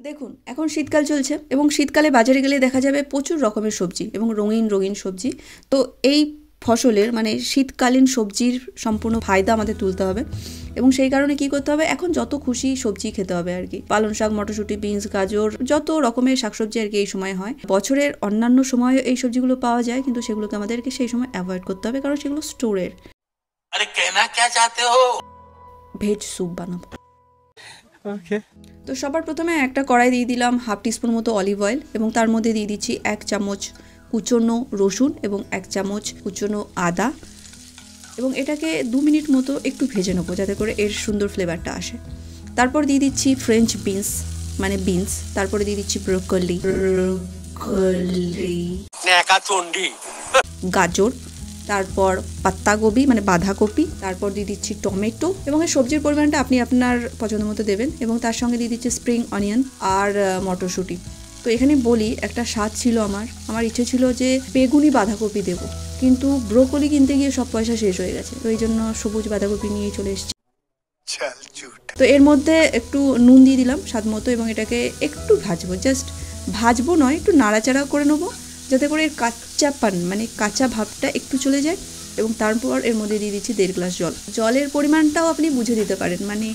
দেখুন এখন শীতকাল চলছে এবং শীতকালে বাজারে গেলে দেখা যাবে প্রচুর রকমের সবজি এবং রঙিন রঙিন সবজি। তো এই ফসলের মানে শীতকালীন সবজির সম্পূর্ণ ফায়দা আমাদের তুলতে হবে এবং সেই কারণে কি করতে হবে, এখন যত খুশি সবজি খেতে হবে আর কি। পালং শাক, মটরশুঁটি, বিনস, গাজর, যত রকমের শাকসবজি আর কি এই সময় হয়। বছরের অন্যান্য সময় এই সবজিগুলো পাওয়া যায়, কিন্তু সেগুলোকে আমাদেরকে সেই সময় অ্যাভয়েড করতে হবে কারণ সেগুলো স্টোরের। আরে কেনা কে চাতে হো? ভেজ স্যুপ বানাবো। ওকে। তো সবার প্রথমে একটা কড়াই দিয়ে দিলাম হাফ টিস্পুন মতো অলিভ অয়েল এবং তার মধ্যে দিয়ে দিচ্ছি 1 চামচ কুচনো রসুন এবং 1 চামচ কুচনো আদা এবং এটাকে 2 মিনিট মতো একটু ভেজে নেবো যাতে করে এর সুন্দর ফ্লেভারটা আসে। তারপর দিয়ে দিচ্ছি ফ্রেঞ্চ বিনস মানে বিনস, তারপরে দিয়ে দিচ্ছি ব্রোকলি, গাজর, তারপর পাত্তাগোবি মানে বাঁধাকপি, তারপর দিয়ে দিচ্ছি টমেটো এবং এই সবজির পরিমাণটা আপনি আপনার পছন্দ মতো দেবেন এবং তার সঙ্গে দিয়ে দিচ্ছি স্প্রিং অনিয়ন আর মটরশুঁটি। তো এখানে বলি একটা স্বাদ ছিল আমার ইচ্ছে ছিল যে বেগুনি বাঁধাকপি দেবো, কিন্তু ব্রোকলি কিনতে গিয়ে সব পয়সা শেষ হয়ে গেছে, তো এই জন্য সবুজ বাঁধাকপি নিয়েই চলে এসেছি। তো এর মধ্যে একটু নুন দিয়ে দিলাম স্বাদ মতো এবং এটাকে একটু ভাজবো, জাস্ট ভাজবো নয়, একটু নাড়াচাড়া করে নেবো যাতে করে এর কাঁচাপান মানে কাঁচা ভাবটা একটু চলে যায় এবং তারপর এর মধ্যে দিয়ে দিচ্ছি 1.5 গ্লাস জল। জলের পরিমাণটাও আপনি বুঝে দিতে পারেন, মানে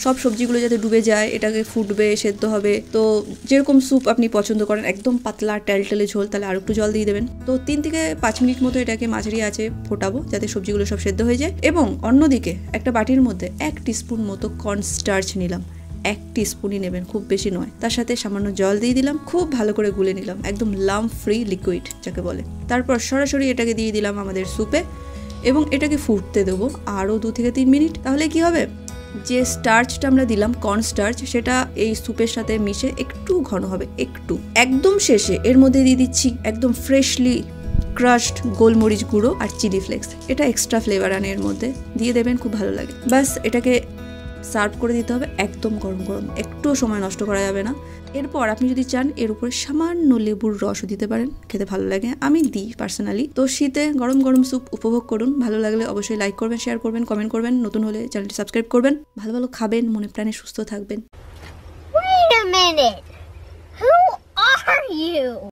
সব সবজিগুলো যাতে ডুবে যায়, এটাকে ফুটবে, সেদ্ধ হবে। তো যেরকম স্যুপ আপনি পছন্দ করেন একদম পাতলা টেলটেলে ঝোল, তাহলে আর একটু জল দিয়ে দেবেন। তো 3 থেকে 5 মিনিট মতো এটাকে মাঝারি আঁচে ফোটাবো যাতে সবজিগুলো সব সেদ্ধ হয়ে যায়। এবং অন্যদিকে একটা বাটির মধ্যে 1 টিস্পুন মতো কর্নস্টার্চ নিলাম, 1 টিস্পুনই নেবেন, খুব বেশি নয়। তার সাথে সামান্য জল দিয়ে দিলাম, খুব ভালো করে গুলে নিলাম, একদম লাম্প ফ্রি লিকুইড যাকে বলে। তারপর সরাসরি এটাকে দিয়ে দিলাম আমাদের স্যুপে এবং এটাকে ফুটতে দেবো আরও 2 থেকে 3 মিনিট। তাহলে কি হবে, যে স্টার্চটা আমরা দিলাম কর্ন স্টার্চ, সেটা এই স্যুপের সাথে মিশে একটু ঘন হবে একটু। একদম শেষে এর মধ্যে দিয়ে দিচ্ছি একদম ফ্রেশলি ক্রাশড গোলমরিচ গুঁড়ো আর চিলি ফ্লেক্স, এটা এক্সট্রা ফ্লেভার আনে এর মধ্যে, দিয়ে দেবেন, খুব ভালো লাগে। ব্যাস এটাকে সার্ভ করে দিতে হবে একদম গরম গরম, একটুও সময় নষ্ট করা যাবে না। এরপর আপনি যদি চান এর উপরে সামান্য লেবুর রসও দিতে পারেন, খেতে ভালো লাগে, আমি দিই পার্সোনালি। তো শীতে গরম গরম স্যুপ উপভোগ করুন। ভালো লাগলে অবশ্যই লাইক করবেন, শেয়ার করবেন, কমেন্ট করবেন, নতুন হলে চ্যানেলটি সাবস্ক্রাইব করবেন। ভালো ভালো খাবেন, মনে প্রাণে সুস্থ থাকবেন। Wait a minute. Who are you?